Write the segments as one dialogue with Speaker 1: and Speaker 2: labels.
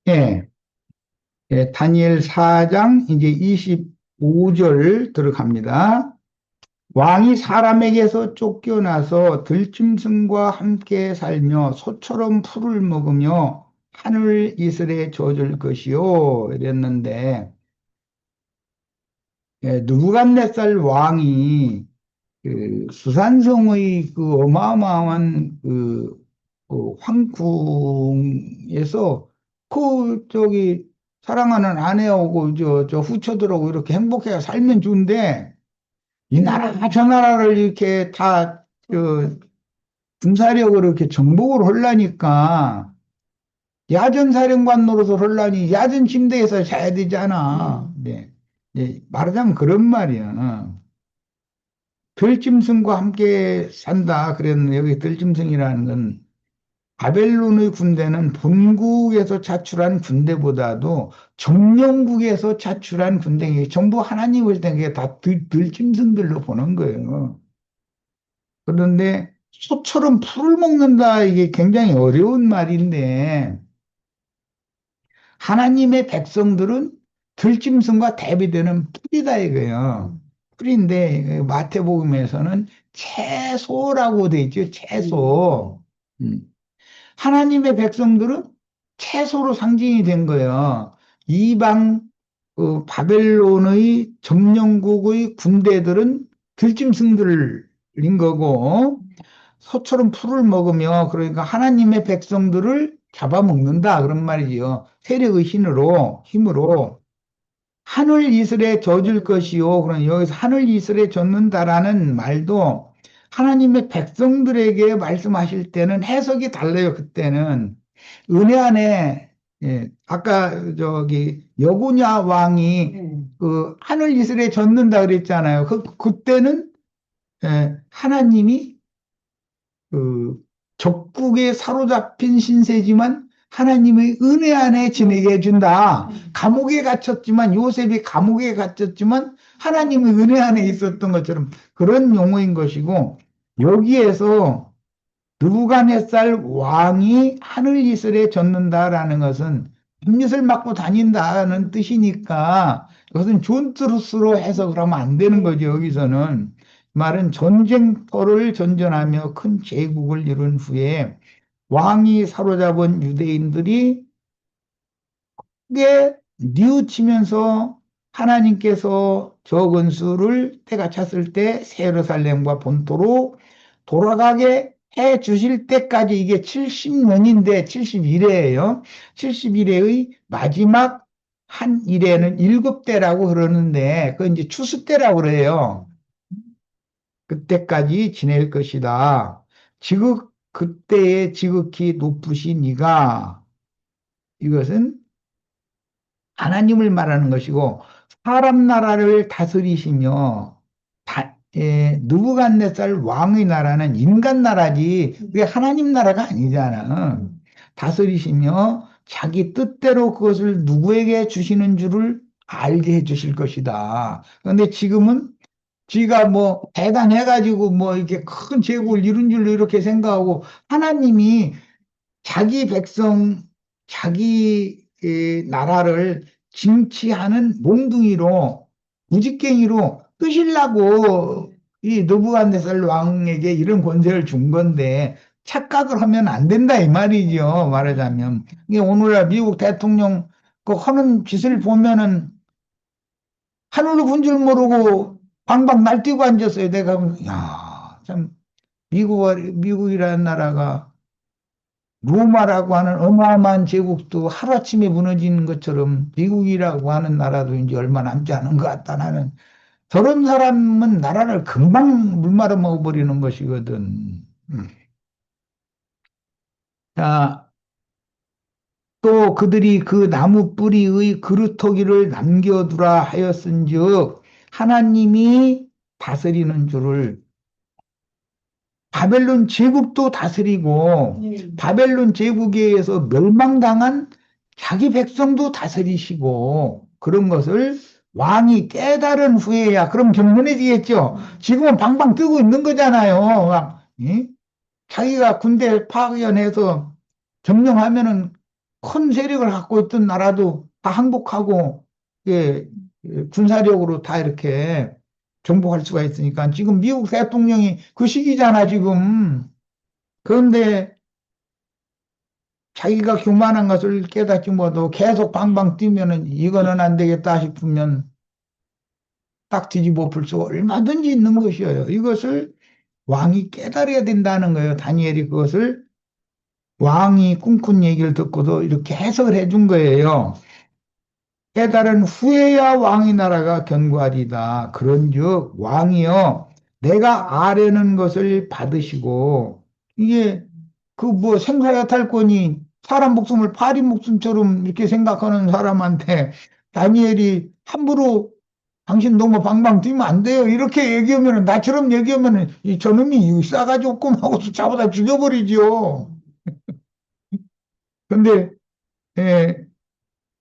Speaker 1: 예, 예, 다니엘 4장 이제 25절 들어갑니다. 왕이 사람에게서 쫓겨나서 들짐승과 함께 살며 소처럼 풀을 먹으며 하늘 이슬에 젖을 것이요 이랬는데, 예, 느부갓네살 왕이 그 수산성의 그 어마어마한 그 황궁에서 그 저기 사랑하는 아내하고 저 후처들하고 이렇게 행복해 살면 좋은데, 이 나라 저 나라를 이렇게 다저 군사력으로 이렇게 정복을 하려니까 야전사령관 노릇을 하려니 야전 침대에서 자야 되잖아. 네. 네. 말하자면 그런 말이야. 들짐승과 함께 산다 그랬는데, 여기 들짐승이라는 건 바벨론의 군대는 본국에서 자출한 군대보다도 정령국에서 자출한 군대, 전부 하나님을 생각해 다 들짐승들로 보는 거예요. 그런데 소처럼 풀을 먹는다, 이게 굉장히 어려운 말인데, 하나님의 백성들은 들짐승과 대비되는 풀이다 이거예요. 풀인데 마태복음에서는 채소라고 돼 있죠. 채소. 음. 하나님의 백성들은 채소로 상징이 된 거예요. 이방 그 바벨론의 점령국의 군대들은 들짐승들인 거고, 소처럼 풀을 먹으며, 그러니까 하나님의 백성들을 잡아먹는다 그런 말이지요. 세력의 힘으로 하늘 이슬에 젖을 것이요. 그러면 여기서 하늘 이슬에 젖는다라는 말도 하나님의 백성들에게 말씀하실 때는 해석이 달라요. 그때는 은혜 안에, 예, 아까 저기 여고냐 왕이 그 하늘 이슬에 젖는다 그랬잖아요. 그때는, 예, 하나님이 그 적국에 사로잡힌 신세지만 하나님의 은혜 안에 지내게 해준다. 감옥에 갇혔지만, 요셉이 감옥에 갇혔지만 하나님의 은혜 안에 있었던 것처럼 그런 용어인 것이고, 여기에서 느부갓네살 왕이 하늘 이슬에 젖는다라는 것은 햇빛을 맞고 다닌다는 뜻이니까, 그것은 존트루스로 해석을 하면 안 되는 거죠. 여기서는 말은 전쟁터를 전전하며 큰 제국을 이룬 후에 왕이 사로잡은 유대인들이 크게 뉘우치면서 하나님께서 적은 수를 때가 찼을 때 예루살렘과 본토로 돌아가게 해 주실 때까지, 이게 70년인데 71회예요. 71회의 마지막 한 일회는 7대라고 그러는데, 그 이제 추수 때라고 그래요. 그때까지 지낼 것이다. 그때에 지극히 높으신 이가, 이것은 하나님을 말하는 것이고, 사람 나라를 다스리시며, 느부갓네살 왕의 나라는 인간 나라지 그게 하나님 나라가 아니잖아. 다스리시며 자기 뜻대로 그것을 누구에게 주시는 줄을 알게 해 주실 것이다. 그런데 지금은 지가 뭐 대단해가지고 뭐 이렇게 큰 제국을 이룬 줄로 이렇게 생각하고, 하나님이 자기 백성, 자기 나라를 징치하는 몽둥이로, 무지깽이로 끄시려고 이 느부갓네살 왕에게 이런 권세를 준 건데, 착각을 하면 안 된다 이 말이죠. 말하자면 이게 오늘날 미국 대통령 그 하는 짓을 보면은 하늘로 군 줄 모르고 방방 날뛰고 앉았어요. 내가 야, 참 미국이라는 나라가 로마라고 하는 어마어마한 제국도 하루아침에 무너지는 것처럼 미국이라고 하는 나라도 이제 얼마 남지 않은 것 같다. 나는 저런 사람은 나라를 금방 물말아 먹어버리는 것이거든. 자, 또 그들이 그 나무 뿌리의 그루터기를 남겨두라 하였은즉 하나님이 다스리는 줄을, 바벨론 제국도 다스리고 바벨론 제국에 의해서 멸망당한 자기 백성도 다스리시고, 그런 것을 왕이 깨달은 후에야 그럼 경건해지겠죠. 지금은 방방 뜨고 있는 거잖아요. 막, 예? 자기가 군대 파견해서 점령하면은 큰 세력을 갖고 있던 나라도 다 항복하고, 예, 군사력으로 다 이렇게 정복할 수가 있으니까 지금 미국 대통령이 그 시기잖아, 지금. 그런데 자기가 교만한 것을 깨닫지 못하고 계속 방방 뛰면은 이거는 안 되겠다 싶으면 딱 뒤집어 풀 수가 얼마든지 있는 것이에요. 이것을 왕이 깨달아야 된다는 거예요. 다니엘이 그것을 왕이 꿈꾼 얘기를 듣고도 이렇게 해석을 해준 거예요. 깨달은 후에야 왕의 나라가 견고하리다. 그런즉 왕이여 내가 아뢰는 것을 받으시고 이게 그 뭐 생사여탈권이 사람 목숨을 파리 목숨처럼 이렇게 생각하는 사람한테 다니엘이 함부로 당신 너무 방방 뛰면 안 돼요. 이렇게 얘기하면은 나처럼 얘기하면은 이 저놈이 싸가지 없고 하고서 잡아다 죽여버리죠. 근데 예,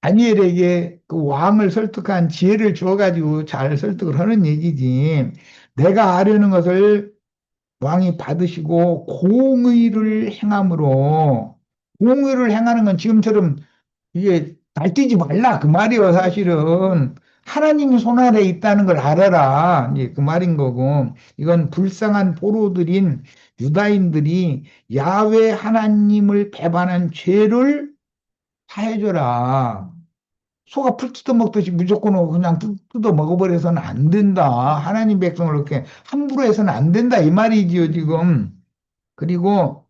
Speaker 1: 다니엘에게 그 왕을 설득한 지혜를 주어가지고 잘 설득을 하는 얘기지. 내가 아뢰는 것을 왕이 받으시고 공의를 행함으로 공의를 행하는 건 지금처럼 이게 날뛰지 말라 그 말이요. 사실은 하나님이 손 아래 있다는 걸 알아라 이제 그 말인 거고 이건 불쌍한 포로들인 유다인들이 야훼 하나님을 배반한 죄를 사해줘라. 소가 풀 뜯어 먹듯이 무조건 그냥 뜯어 먹어버려서는 안 된다. 하나님 백성을 그렇게 함부로 해서는 안 된다. 이 말이지요, 지금. 그리고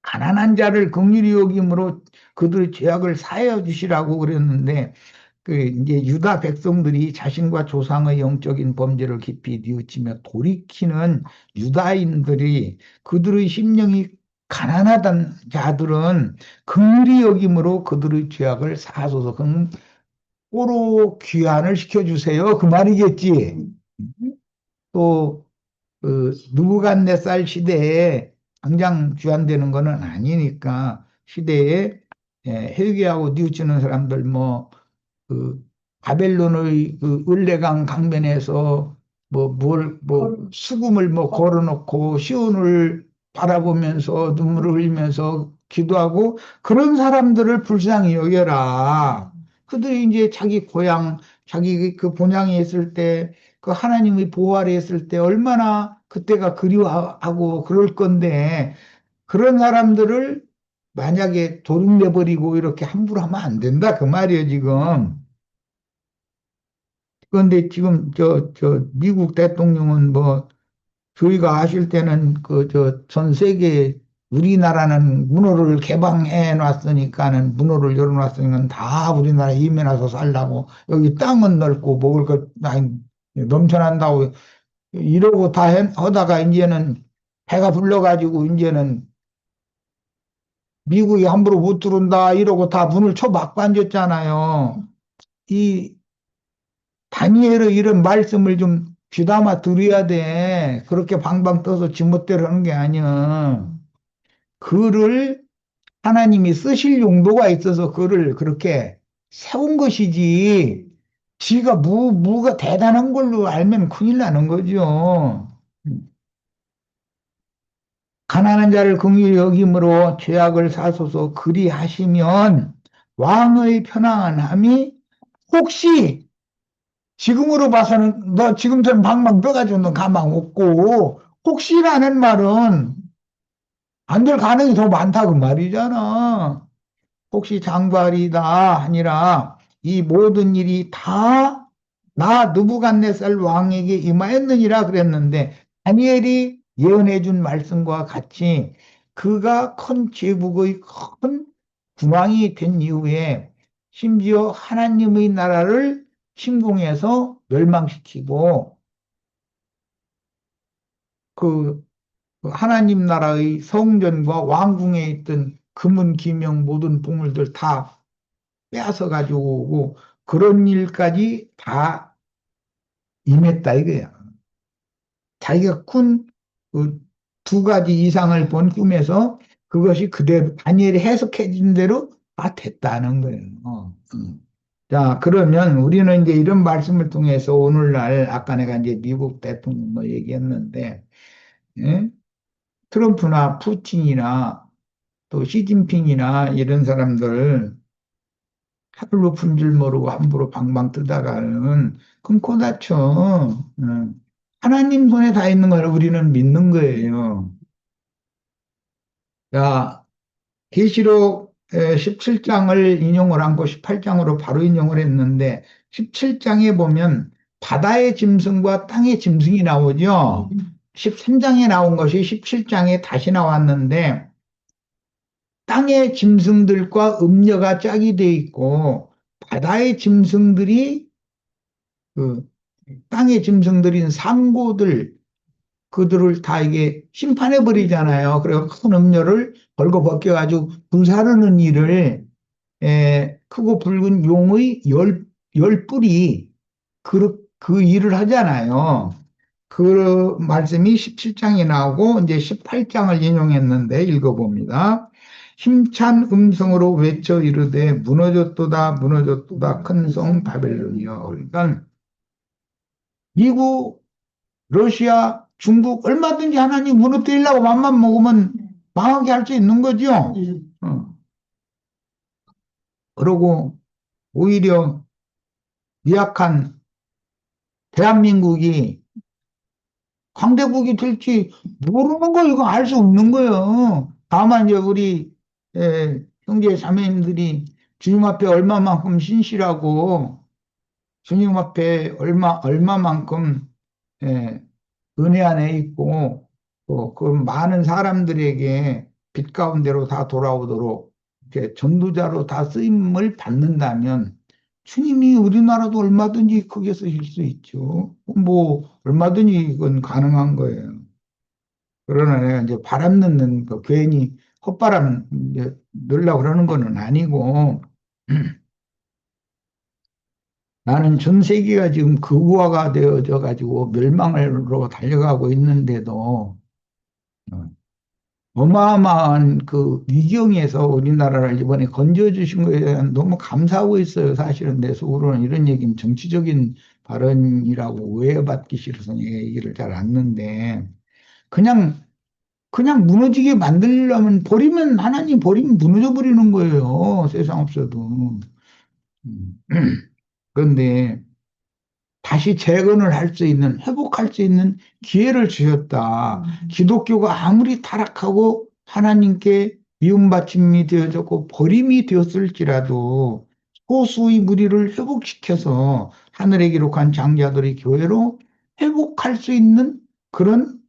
Speaker 1: 가난한 자를 긍휼히 여김으로 그들의 죄악을 사하여 주시라고 그랬는데, 그 이제 유다 백성들이 자신과 조상의 영적인 범죄를 깊이 뉘우치며 돌이키는 유다인들이 그들의 심령이 가난하던 자들은 긍휼히 여김으로 그들의 죄악을 사하소서. 포로 귀환을 시켜주세요. 그 말이겠지. 또, 그, 느부갓네살 시대에 당장 귀환되는 거는 아니니까 시대에 회개하고 뉘우치는 사람들 그 바벨론의 그 을레강 강변에서 수금을 걸어놓고 시온을 바라보면서 눈물을 흘리면서 기도하고 그런 사람들을 불쌍히 여겨라. 그들이 이제 자기 고향, 자기 그 본향에 있을 때, 그 하나님의 보호 아래 있을 때 얼마나 그때가 그리워하고 그럴 건데, 그런 사람들을 만약에 도륙내버리고 이렇게 함부로 하면 안 된다. 그 말이에요, 지금. 그런데 지금 미국 대통령은 저희가 아실 때는 전 세계 우리나라는 문호를 개방해 놨으니까는 문호를 열어 놨으니까 다 우리나라에 이민 와서 살라고 여기 땅은 넓고 먹을 것 많이 넘쳐난다고 이러고 다 하다가 이제는 배가 불러가지고 이제는 미국이 함부로 못 들어온다 이러고 다 문을 쳐막고 앉았잖아요. 이 다니엘의 이런 말씀을 좀 귀담아 들어야 돼. 그렇게 방방 떠서 지멋대로 하는 게 아니야. 글을 하나님이 쓰실 용도가 있어서 글을 그렇게 세운 것이지. 지가 뭐가 대단한 걸로 알면 큰일 나는 거죠. 가난한 자를 긍휼히 여김으로 죄악을 사소서 그리하시면 왕의 편안함이 혹시 지금으로 봐서는 너 지금처럼 방방 떠가지고 너 가망 없고 혹시라는 말은 안 될 가능성이 더 많다 그 말이잖아. 혹시 장발이다 아니라 이 모든 일이 다 나 느부갓네살 왕에게 임하였느니라 그랬는데 다니엘이 예언해 준 말씀과 같이 그가 큰 제국의 큰 군왕이 된 이후에 심지어 하나님의 나라를 침공해서 멸망시키고 그 하나님 나라의 성전과 왕궁에 있던 금은 기명 모든 보물들 다 빼앗아 가지고 오고 그런 일까지 다 임했다 이거야. 자기가 꾼 그 두 가지 이상을 본 꿈에서 그것이 그대로 다니엘이 해석해 준 대로 다 됐다는 거예요. 자, 그러면 우리는 이제 이런 말씀을 통해서 오늘날 아까 내가 이제 미국 대통령 얘기했는데 예? 트럼프나 푸틴이나 또 시진핑이나 이런 사람들 하늘 높은 줄 모르고 함부로 방방 뜨다가는 그럼 코 다쳐. 하나님 손에 다 있는 걸 우리는 믿는 거예요. 자, 계시록 17장을 인용을 한고 18장으로 바로 인용을 했는데 17장에 보면 바다의 짐승과 땅의 짐승이 나오죠. 13장에 나온 것이 17장에 다시 나왔는데 땅의 짐승들과 음녀가 짝이 돼 있고 바다의 짐승들이 그 땅의 짐승들인 상고들 그들을 다 이게 심판해 버리잖아요. 그래서 큰 음료를 벌거벗겨 가지고 불사르는 일을 크고 붉은 용의 열 뿔이 그 일을 하잖아요. 그 말씀이 17장에 나오고 이제 18장을 인용했는데 읽어봅니다. 힘찬 음성으로 외쳐 이르되 무너졌도다 무너졌도다 큰 성 바벨론이여. 그러니까 미국 러시아, 중국 얼마든지 하나님 무너뜨리려고 맘만 먹으면 망하게 할 수 있는 거죠. 어. 그러고 오히려 미약한 대한민국이 강대국이 될지 모르는 거 이거 알 수 없는 거예요. 다만 이제 우리 형제 자매님들이 주님 앞에 얼마만큼 신실하고 주님 앞에 얼마만큼 예, 은혜 안에 있고 또 그 많은 사람들에게 빛 가운데로 다 돌아오도록 이렇게 전도자로 다 쓰임을 받는다면 주님이 우리나라도 얼마든지 크게 쓰실 수 있죠. 뭐 얼마든지 이건 가능한 거예요. 그러나 내가 이제 바람 넣는 거 괜히 헛바람 이제 넣으려고 그러는 거는 아니고 나는 전 세계가 지금 극우화가 되어져 가지고 멸망으로 달려가고 있는데도 어, 어마어마한 그 위기에서 우리나라를 이번에 건져주신 거에 대한 너무 감사하고 있어요. 사실은 내 속으로는 이런 얘기는 정치적인 발언이라고 오해받기 싫어서 얘기를 잘 않는데 그냥 그냥 무너지게 만들려면 버리면 하나님 버리면 무너져 버리는 거예요. 세상 없어도. 음. 그런데 다시 재건을 할 수 있는, 회복할 수 있는 기회를 주셨다. 기독교가 아무리 타락하고 하나님께 미움받침이 되어졌고 버림이 되었을지라도 소수의 무리를 회복시켜서 하늘에 기록한 장자들의 교회로 회복할 수 있는 그런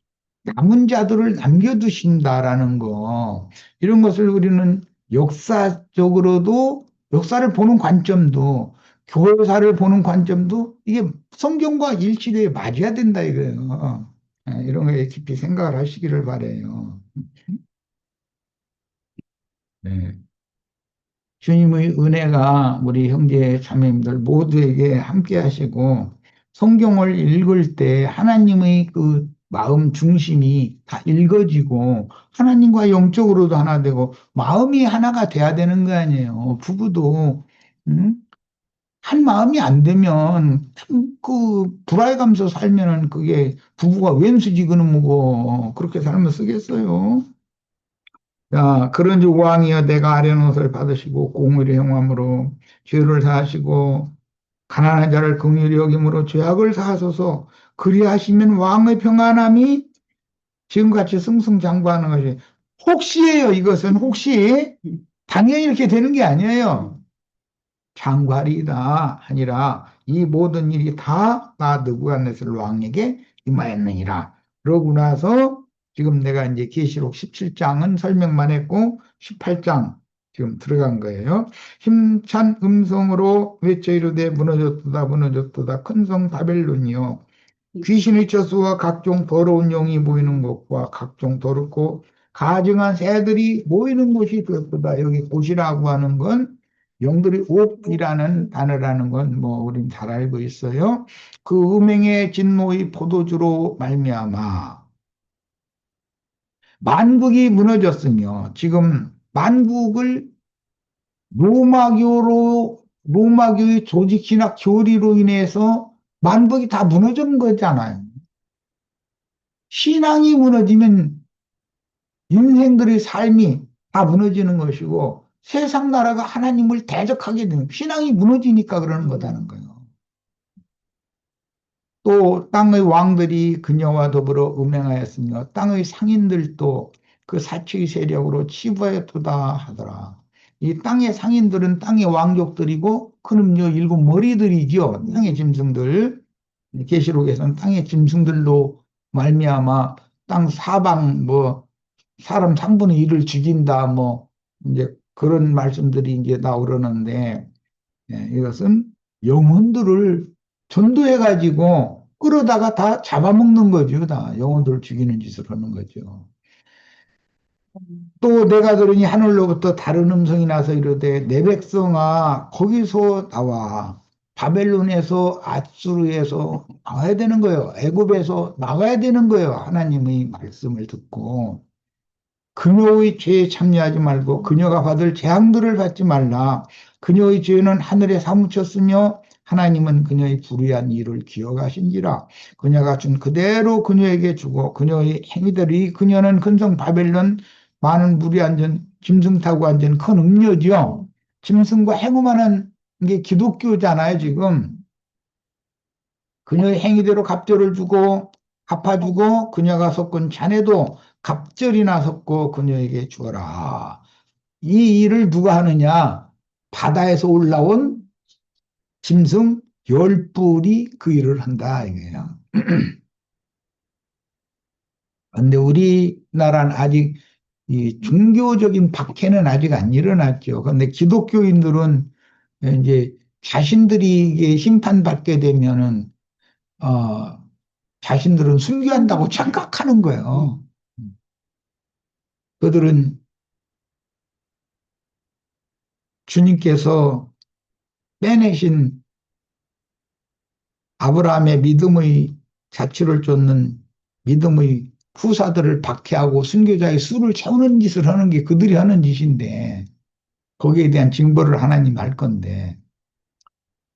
Speaker 1: 남은 자들을 남겨두신다라는 거. 이런 것을 우리는 역사적으로도, 역사를 보는 관점도, 교사를 보는 관점도 이게 성경과 일치되어 맞아야 된다 이거예요. 이런 거에 깊이 생각을 하시기를 바래요. 네. 주님의 은혜가 우리 형제 자매님들 모두에게 함께 하시고 성경을 읽을 때 하나님의 그 마음 중심이 다 읽어지고 하나님과 영적으로도 하나 되고 마음이 하나가 돼야 되는 거 아니에요. 부부도 음? 한 마음이 안 되면 참그 불화해가면서 살면은 그게 부부가 웬수지근은 뭐고 그렇게 살면 쓰겠어요. 자, 그런즉 왕이여 내가 아뢰는 것을 받으시고 공의를 행함으로 죄를 사하시고 가난한 자를 긍휼히 여김으로 죄악을 사하소서. 그리하시면 왕의 평안함이 지금같이 승승장구하는 것이 혹시예요. 이것은 혹시 당연히 이렇게 되는 게 아니에요. 장관이다 아니라 이 모든 일이 다 나 느부갓네살 왕에게 임하였느니라. 그러고 나서 지금 내가 이제 계시록 17장은 설명만 했고 18장 지금 들어간 거예요. 힘찬 음성으로 외쳐 이르되 무너졌도다 무너졌도다 큰 성 바벨론이요 귀신의 처수와 각종 더러운 영이 모이는 곳과 각종 더럽고 가증한 새들이 모이는 곳이 되었도다. 여기 곳이라고 하는 건 영들이 옥이라는 단어라는 건 뭐 우린 잘 알고 있어요. 그 음행의 진노의 포도주로 말미암아 만국이 무너졌으며 지금 만국을 로마교의 조직 신학 교리로 인해서 만국이 다 무너진 거잖아요. 신앙이 무너지면 인생들의 삶이 다 무너지는 것이고 세상 나라가 하나님을 대적하게 되는 신앙이 무너지니까 그러는 거다는 거예요. 또 땅의 왕들이 그녀와 더불어 음행하였으며 땅의 상인들도 그 사치의 세력으로 치부하였도다 하더라. 이 땅의 상인들은 땅의 왕족들이고 그놈요 일곱 머리들이죠. 땅의 짐승들. 계시록에서는 땅의 짐승들로 말미암아 땅 사방 뭐 사람 3분의 1을 죽인다 뭐 이제 그런 말씀들이 이제 나오려는데 이것은 영혼들을 전도해 가지고 끌어다가 다 잡아먹는 거죠. 다 영혼들을 죽이는 짓을 하는 거죠. 또 내가 들으니 하늘로부터 다른 음성이 나서 이르되 내 백성아 거기서 나와 바벨론에서 아수르에서 나와야 되는 거예요. 애굽에서 나가야 되는 거예요. 하나님의 말씀을 듣고 그녀의 죄에 참여하지 말고 그녀가 받을 재앙들을 받지 말라. 그녀의 죄는 하늘에 사무쳤으며 하나님은 그녀의 불의한 일을 기억하신지라. 그녀가 준 그대로 그녀에게 주고 그녀의 행위들이 그녀는 근성 바벨론 많은 물이 앉은 짐승 타고 앉은 큰 음료죠. 짐승과 행음하는 게 기독교잖아요, 지금. 그녀의 행위대로 갑절을 주고 갚아주고 그녀가 섞은 잔에도 갑절이나 섞고 그녀에게 주어라. 이 일을 누가 하느냐? 바다에서 올라온 짐승 10뿔이 그 일을 한다 이거예요. 근데 우리나라는 아직 이 종교적인 박해는 아직 안 일어났죠. 그런데 기독교인들은 이제 자신들이 이게 심판받게 되면은 자신들은 순교한다고 착각하는 거예요. 그들은 주님께서 빼내신 아브라함의 믿음의 자취를 쫓는 믿음의 후사들을 박해하고 순교자의 수를 채우는 짓을 하는 게 그들이 하는 짓인데 거기에 대한 징벌을 하나님 할 건데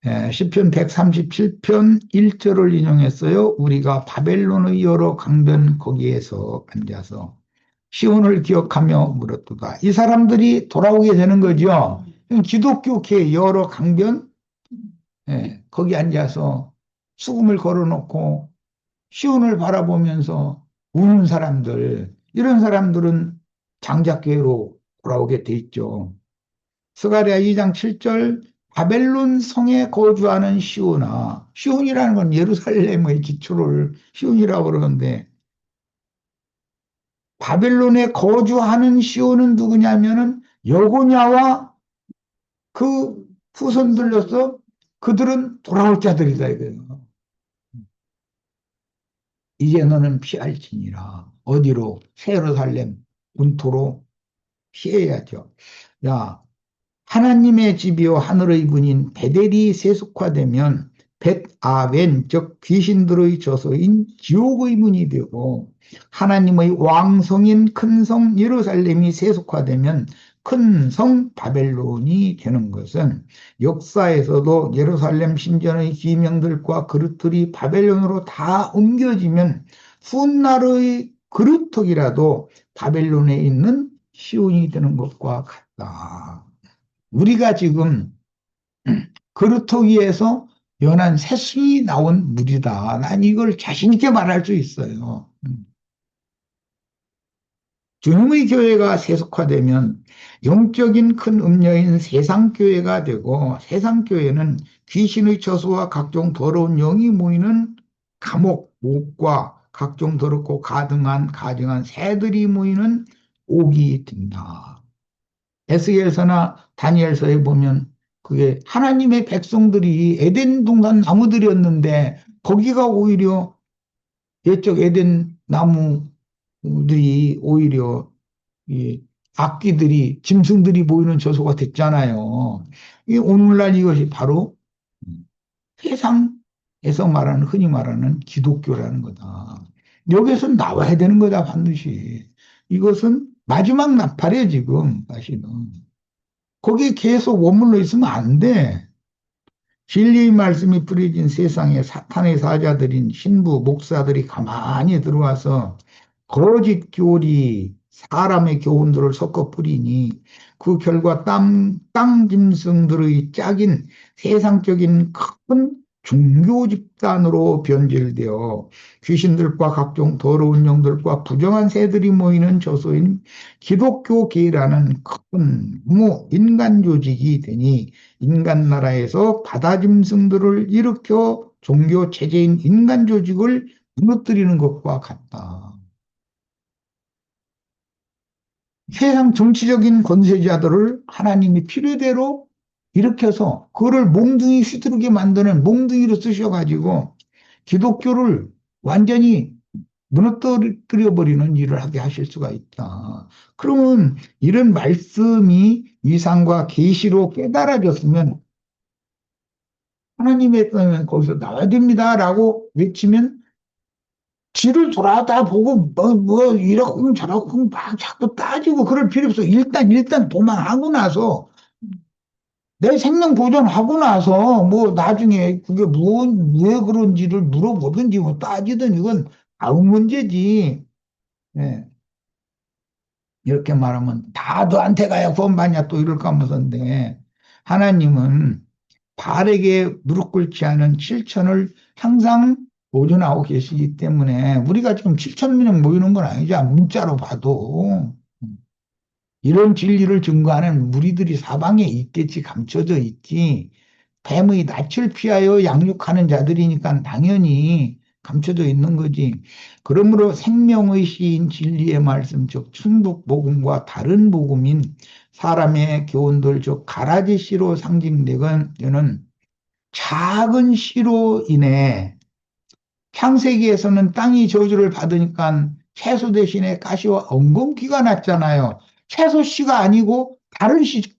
Speaker 1: 시편 137편 1절을 인용했어요. 우리가 바벨론의 여러 강변 거기에서 앉아서 시온을 기억하며 물었도다. 이 사람들이 돌아오게 되는 거죠. 기독교계 여러 강변 거기 앉아서 수금을 걸어놓고 시온을 바라보면서 우는 사람들 이런 사람들은 장자교회로 돌아오게 돼 있죠. 스가랴 2장 7절 바벨론 성에 거주하는 시온아 시온이라는 건 예루살렘의 기초를 시온이라고 그러는데 바벨론에 거주하는 시온은 누구냐면은 여고냐와 그 후손들로서 그들은 돌아올 자들이다 이거예요. 이제 너는 피할지니라. 어디로? 새 예루살렘 본토로 피해야죠. 야, 하나님의 집이요 하늘의 문인 베델이 세속화되면 벳아벤 즉 귀신들의 저소인 지옥의 문이 되고 하나님의 왕성인 큰 성 예루살렘이 세속화되면 큰 성 바벨론이 되는 것은 역사에서도 예루살렘 신전의 기명들과 그릇들이 바벨론으로 다 옮겨지면 훗날의 그릇턱이라도 바벨론에 있는 시온이 되는 것과 같다. 우리가 지금 그루터 위에서 연한 새순이 나온 물이다. 난 이걸 자신 있게 말할 수 있어요. 주님의 교회가 세속화되면 영적인 큰 음녀인 세상교회가 되고 세상교회는 귀신의 처소와 각종 더러운 영이 모이는 감옥, 옥과 각종 더럽고 가증한 새들이 모이는 옥이 된다. 에스겔서나 다니엘서에 보면 그게 하나님의 백성들이 에덴 동산 나무들이었는데 거기가 오히려 옛적 에덴 나무들이 오히려 이 악귀들이 짐승들이 모이는 저소가 됐잖아요. 이 오늘날 이것이 바로 세상에서 말하는 흔히 말하는 기독교라는 거다. 여기서 나와야 되는 거다 반드시. 이것은 마지막 나팔이에요 지금 사실은. 거기에 계속 머물러 있으면 안 돼. 진리의 말씀이 뿌려진 세상에 사탄의 사자들인 신부, 목사들이 가만히 들어와서 거짓 교리, 사람의 교훈들을 섞어 뿌리니 그 결과 땅 짐승들의 짝인 세상적인 큰 종교 집단으로 변질되어 귀신들과 각종 더러운 영들과 부정한 새들이 모이는 저소인 기독교계라는 큰 인간 조직이 되니 인간 나라에서 바다 짐승들을 일으켜 종교 체제인 인간 조직을 무너뜨리는 것과 같다. 세상 정치적인 권세자들을 하나님이 필요대로 일으켜서 그거를 몽둥이 휘두르게 만드는 몽둥이로 쓰셔가지고 기독교를 완전히 무너뜨려 버리는 일을 하게 하실 수가 있다. 그러면 이런 말씀이 이상과 계시로 깨달아졌으면 하나님의 뜻은 거기서 나와야 됩니다라고 외치면 뒤를 돌아다 보고 이러고 저러고 막 자꾸 따지고 그럴 필요 없어. 일단 도망하고 나서 내 생명 보존하고 나서 뭐 나중에 그게 왜 그런지를 물어보든지 뭐 따지든 이건 다음 문제지. 예. 이렇게 말하면 다 너한테 가야 구원 받냐 또 이럴까 하면서인데 하나님은 바르게 무릎 꿇지 않은 실천을 항상 보존하고 계시기 때문에 우리가 지금 7천 명 모이는 건 아니죠. 문자로 봐도. 이런 진리를 증거하는 무리들이 사방에 있겠지, 감춰져 있지. 뱀의 낯을 피하여 양육하는 자들이니까 당연히 감춰져 있는 거지. 그러므로 생명의 시인 진리의 말씀, 즉 충북 복음과 다른 복음인 사람의 교훈들, 즉 가라지 씨로 상징되는 작은 씨로 인해 창세기에서는 땅이 저주를 받으니까 채소 대신에 가시와 엉겅퀴가 났잖아요. 채소 씨가 아니고 다른 씨,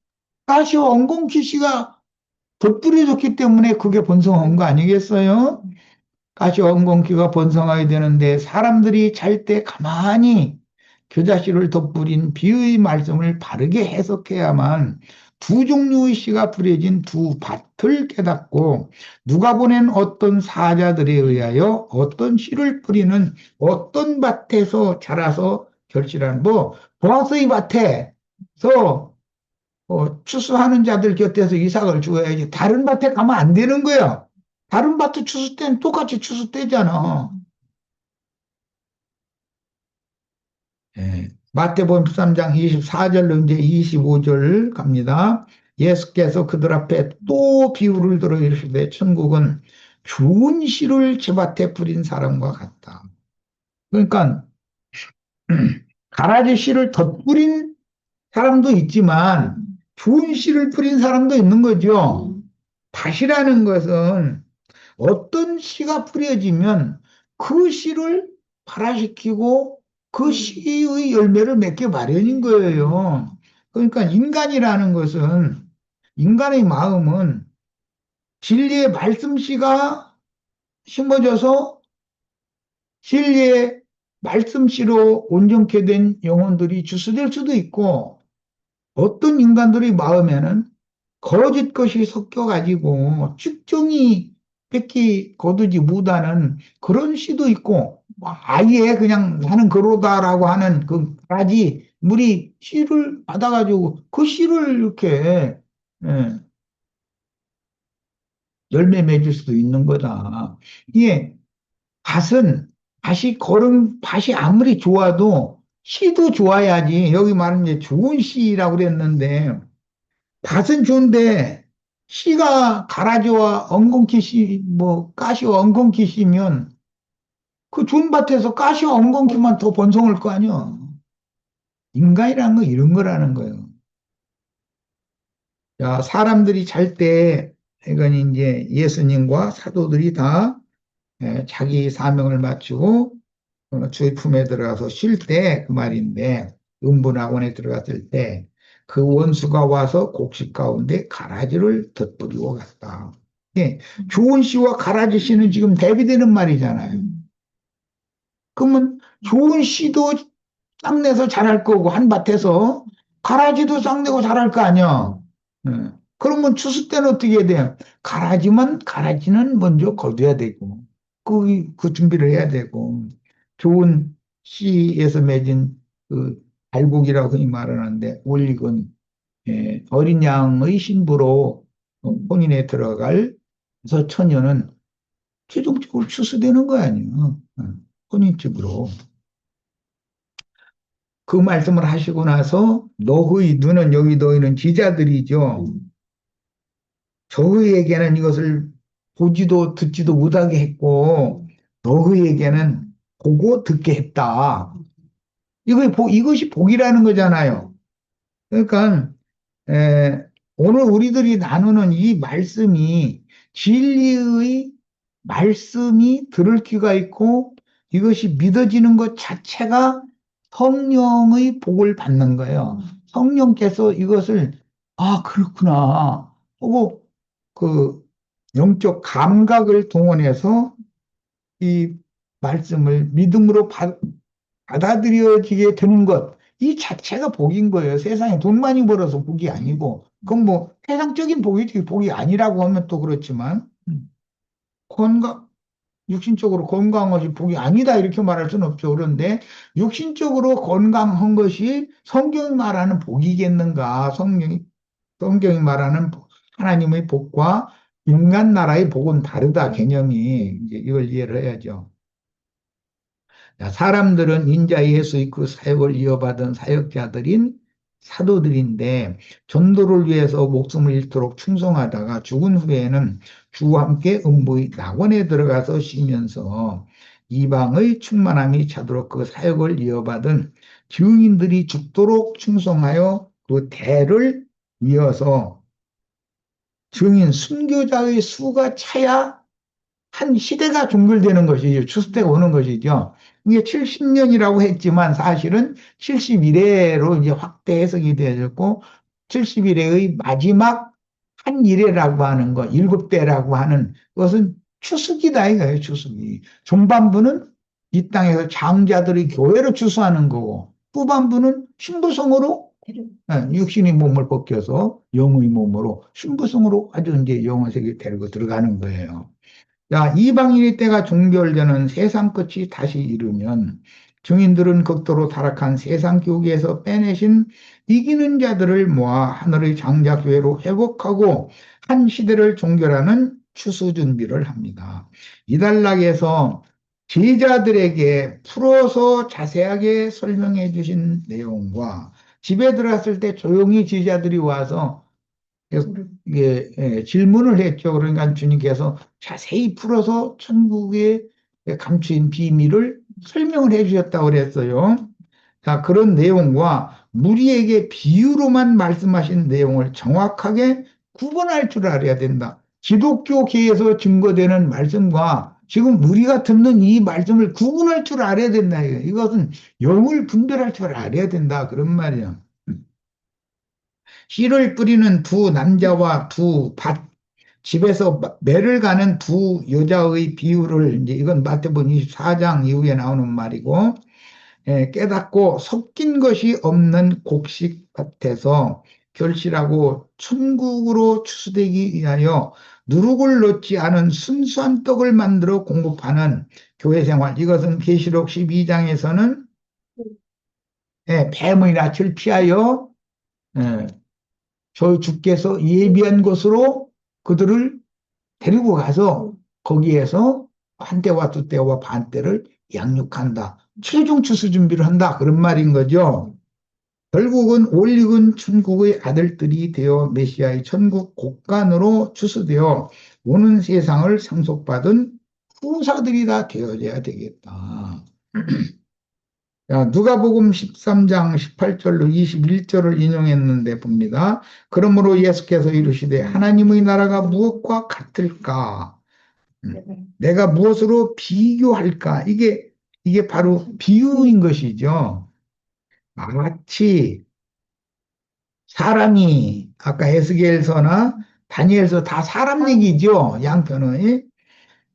Speaker 1: 가시와 엉겅퀴 씨가 덧뿌려졌기 때문에 그게 번성한 거 아니겠어요? 가시와 엉겅퀴가 번성하게 되는데 사람들이 잘 때 가만히 겨자씨를 덧뿌린 비의 말씀을 바르게 해석해야만 두 종류의 씨가 뿌려진 두 밭을 깨닫고 누가 보낸 어떤 사자들에 의하여 어떤 씨를 뿌리는 어떤 밭에서 자라서 결실한 뭐 보아스의 밭에서 추수하는 자들 곁에서 이삭을 주어야지 다른 밭에 가면 안 되는 거야. 다른 밭도 추수 때는 똑같이 추수 때잖아. 예. 마태복음 13장 24절로 이제 25절 갑니다. 예수께서 그들 앞에 또 비유를 들어 이르시되 천국은 좋은 씨를 제 밭에 뿌린 사람과 같다. 그러니까 가라지 씨를 덧뿌린 사람도 있지만 좋은 씨를 뿌린 사람도 있는 거죠. 밭이라는 것은 어떤 씨가 뿌려지면 그 씨를 발화시키고 그 씨의 열매를 맺게 마련인 거예요. 그러니까 인간이라는 것은 인간의 마음은 진리의 말씀 씨가 심어져서 진리의 말씀 씨로 온전케 된 영혼들이 주스될 수도 있고 어떤 인간들의 마음에는 거짓 것이 섞여가지고 측정이 뺏기 거두지 못하는 그런 시도 있고 뭐 아예 그냥 나는 그러다라고 하는 그 가지 물이 씨를 받아가지고 그 씨를 이렇게 예, 열매 맺을 수도 있는 거다. 이게 밭이 아무리 좋아도 씨도 좋아야지. 여기 말하는 이제 좋은 씨라고 그랬는데 밭은 좋은데 씨가 가라지와 엉겅퀴 씨, 뭐 가시와 엉겅퀴 씨면 그 좋은 밭에서 가시와 엉겅퀴만 더 번성할 거 아니야. 인간이라는 건 이런 거라는 거예요. 자, 사람들이 잘 때, 이건 이제 예수님과 사도들이 다 자기 사명을 마치고 주의 품에 들어가서 쉴 때 그 말인데, 음부낙원에 들어갔을 때 그 원수가 와서 곡식 가운데 가라지를 덧뿌리고 갔다. 예, 좋은 씨와 가라지 씨는 지금 대비되는 말이잖아요. 그러면 좋은 씨도 싹내서 자랄 거고 한 밭에서 가라지도 싹내고 자랄 거 아니야. 예. 그러면 추수 때는 어떻게 해야 돼요? 가라지는 먼저 거둬야 되고 그 준비를 해야 되고 좋은 씨에서 맺은 그 발국이라고 흔히 말하는데 올익은 어린 양의 신부로 혼인에 들어갈 그래서 처녀는 최종적으로 추수되는 거 아니에요. 혼인집으로. 그 말씀을 하시고 나서 너의 눈은 여기 너희는 제자들이죠. 저희에게는 이것을 보지도 듣지도 못하게 했고 너희에게는 보고 듣게 했다. 이것이 복이라는 거잖아요. 그러니까 에, 오늘 우리들이 나누는 이 말씀이 진리의 말씀이 들을 귀가 있고 이것이 믿어지는 것 자체가 성령의 복을 받는 거예요. 성령께서 이것을 아, 그렇구나 하고 그 영적 감각을 동원해서 이 말씀을 믿음으로 받아들여지게 되는 것, 이 자체가 복인 거예요. 세상에 돈 많이 벌어서 복이 아니고, 그건 뭐 세상적인 복이지, 복이 아니라고 하면 또 그렇지만, 건강, 육신적으로 건강한 것이 복이 아니다, 이렇게 말할 수는 없죠. 그런데 육신적으로 건강한 것이 성경이 말하는 복이겠는가? 성경이 말하는 하나님의 복과 인간 나라의 복은 다르다, 개념이. 이제 이걸 이해를 해야죠. 사람들은 인자 예수의 그 사역을 이어받은 사역자들인 사도들인데 전도를 위해서 목숨을 잃도록 충성하다가 죽은 후에는 주와 함께 음부의 낙원에 들어가서 쉬면서 이방의 충만함이 차도록 그 사역을 이어받은 증인들이 죽도록 충성하여 그 대를 이어서 증인 순교자의 수가 차야 한 시대가 종결되는 것이죠. 추수때가 오는 것이죠. 이게 70년이라고 했지만 사실은 71회로 이제 확대 해석이 되었고 71회의 마지막 한 일회라고 하는 거, 7대라고 하는 것은 추수기다 이거예요. 추수기. 중반부는 이 땅에서 장자들의 교회로 추수하는 거고 후반부는 신부성으로 육신의 몸을 벗겨서 영의 몸으로 신부성으로 아주 이제 영혼세계 데리고 들어가는 거예요. 자, 이방인의 때가 종결되는 세상 끝이 다시 이르면 증인들은 극도로 타락한 세상 교계에서 빼내신 이기는 자들을 모아 하늘의 장자교회로 회복하고 한 시대를 종결하는 추수 준비를 합니다. 이단락에서 제자들에게 풀어서 자세하게 설명해 주신 내용과 집에 들어갔을 때 조용히 제자들이 와서 그래서 이게 질문을 했죠. 그러니까 주님께서 자세히 풀어서 천국에 감추인 비밀을 설명을 해주셨다고 그랬어요. 자, 그런 내용과 무리에게 비유로만 말씀하신 내용을 정확하게 구분할 줄 알아야 된다. 기독교계에서 증거되는 말씀과 지금 우리가 듣는 이 말씀을 구분할 줄 알아야 된다. 이것은 영을 분별할 줄 알아야 된다. 그런 말이에요. 씨를 뿌리는 두 남자와 두 밭, 집에서 매를 가는 두 여자의 비유를 이제 이건 마태복음 24장 이후에 나오는 말이고 깨닫고 섞인 것이 없는 곡식 밭에서 결실하고 천국으로 추수되기 위하여 누룩을 넣지 않은 순수한 떡을 만들어 공급하는 교회 생활. 이것은 계시록 12장에서는 뱀의 낯을 피하여 예, 저희 주께서 예비한 곳으로 그들을 데리고 가서 거기에서 한 때와 두 때와 반 때를 양육한다. 최종 추수 준비를 한다. 그런 말인 거죠. 결국은 올익은 천국의 아들들이 되어 메시아의 천국 곳간으로 추수되어 오는 세상을 상속받은 후사들이 다 되어져야 되겠다. 자, 누가복음 13장 18절로 21절을 인용했는데 봅니다. 그러므로 예수께서 이르시되 하나님의 나라가 무엇과 같을까? 내가 무엇으로 비교할까? 이게 바로 비유인 것이죠. 마치 사람이 아까 에스겔서나 다니엘서 다 사람 얘기죠. 양편의.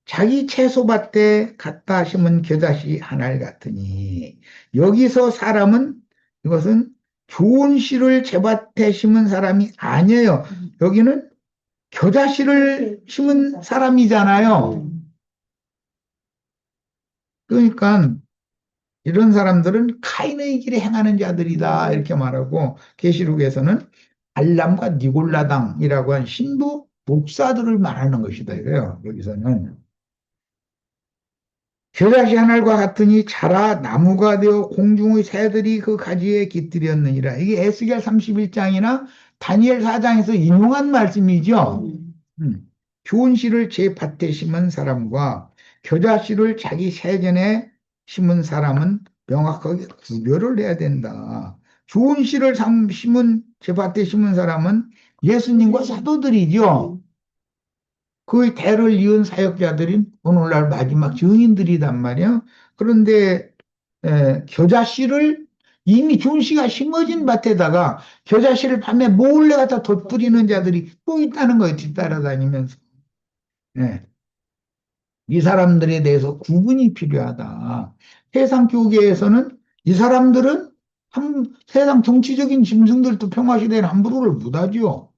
Speaker 1: 자기 채소밭에 갖다 심은 겨자씨 한 알 같으니 여기서 사람은 이것은 좋은 씨를 제 밭에 심은 사람이 아니에요. 여기는 겨자씨를 심은 사람이잖아요. 그러니까 이런 사람들은 카인의 길에 행하는 자들이다 이렇게 말하고 계시록에서는 알람과 니골라당이라고 한 신부 목사들을 말하는 것이다 이래요. 여기서는 겨자씨 하늘과 같으니 자라 나무가 되어 공중의 새들이 그 가지에 깃들였느니라. 이게 에스겔 31장이나 다니엘 4장에서 인용한 말씀이죠. 좋은 씨를 제 밭에 심은 사람과 겨자씨를 자기 세전에 심은 사람은 명확하게 구별을 해야 된다. 좋은 씨를 심은 제 밭에 심은 사람은 예수님과 사도들이죠. 그 대를 이은 사역자들인 오늘날 마지막 증인들이단 말이야. 그런데 겨자씨를 이미 좋은 씨가 심어진 밭에다가 겨자씨를 밤에 몰래 갖다 덧뿌리는 자들이 또 있다는 거예요. 뒤따라다니면서. 예. 이 사람들에 대해서 구분이 필요하다. 세상 교계에서는 이 사람들은 세상 정치적인 짐승들도 평화시대에는 함부로를 못하죠.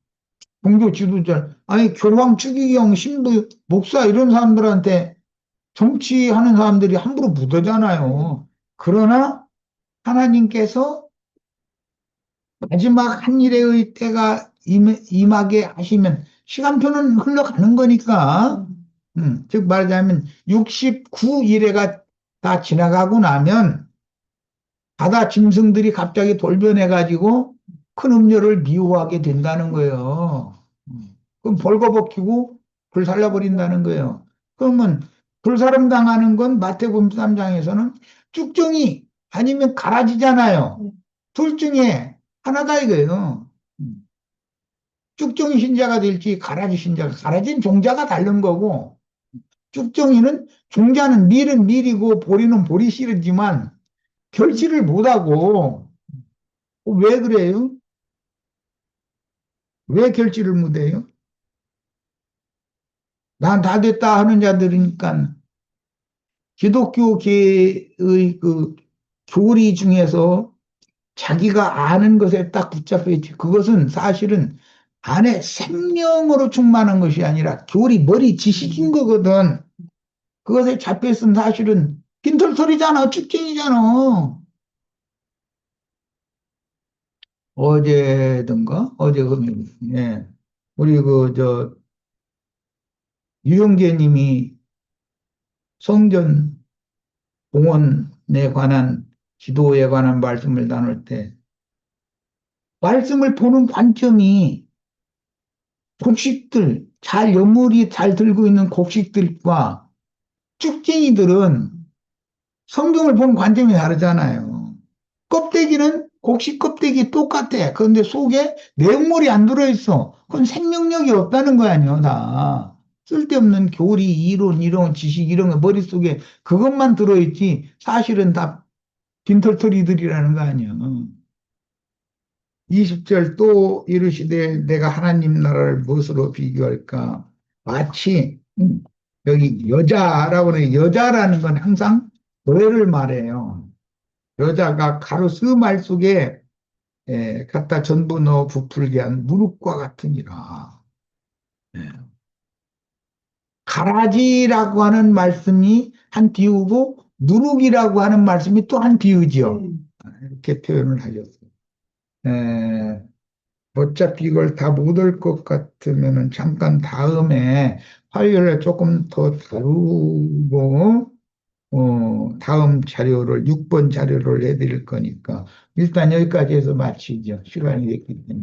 Speaker 1: 종교 지도자, 아니, 교황, 추기경, 신부, 목사 이런 사람들한테 정치하는 사람들이 함부로 못하잖아요. 그러나 하나님께서 마지막 한 일의 때가 임하게 하시면 시간표는 흘러가는 거니까, 즉 말하자면 69일회가 다 지나가고 나면 바다 짐승들이 갑자기 돌변해가지고 큰 음료를 미워하게 된다는 거예요. 그럼 벌거벗기고 불살라버린다는 거예요. 그러면 불사름 당하는 건 마태복음 3장에서는 쭉정이 아니면 가라지잖아요. 둘 중에 하나다 이거예요. 쭉정이 신자가 될지 가라지 신자가, 가라지는 종자가 다른 거고, 쭉정이는 종자는 밀은 밀이고 보리는 보리 씨르지만 결실을 못하고, 왜 그래요? 왜 결실을 못해요? 난 다 됐다 하는 자들이니까 기독교계의 그 교리 중에서 자기가 아는 것에 딱 붙잡혀 있지. 그것은 사실은 안에 생명으로 충만한 것이 아니라 교리, 머리 지식인 거거든. 그것에 잡혀있으면 사실은 빈털털이잖아. 쭉쟁이잖아. 어제든가? 어제 그, 예. 우리 유영재 님이 성전 공원에 관한 기도에 관한 말씀을 나눌 때 말씀을 보는 관점이 곡식들, 여물이 잘 들고 있는 곡식들과 쭉쟁이들은 성경을 보는 관점이 다르잖아요. 껍데기는 곡식 껍데기 똑같아. 그런데 속에 내용물이 안 들어있어. 그건 생명력이 없다는 거 아니에요, 다. 쓸데없는 교리, 이론, 지식 이런 거 머릿속에 그것만 들어있지 사실은 다 빈털터리들이라는 거 아니에요. 20절 또 이르시되 내가 하나님 나라를 무엇으로 비교할까? 마치 여기 여자라고 하는 여자라는 건 항상 노예를 말해요. 여자가 가로스 말 속에 갖다 전부 넣어 부풀게 한 무릇과 같으니라. 예. 가라지라고 하는 말씀이 한 비유고 누룩이라고 하는 말씀이 또 한 비유지요. 이렇게 표현을 하셨어요. 에, 어차피 이걸 다 못 올 것 같으면은 잠깐 다음에 화요일에 조금 더 다루고 다음 자료를 6번 자료를 해드릴 거니까 일단 여기까지 해서 마치죠. 시간이 됐기 때문에.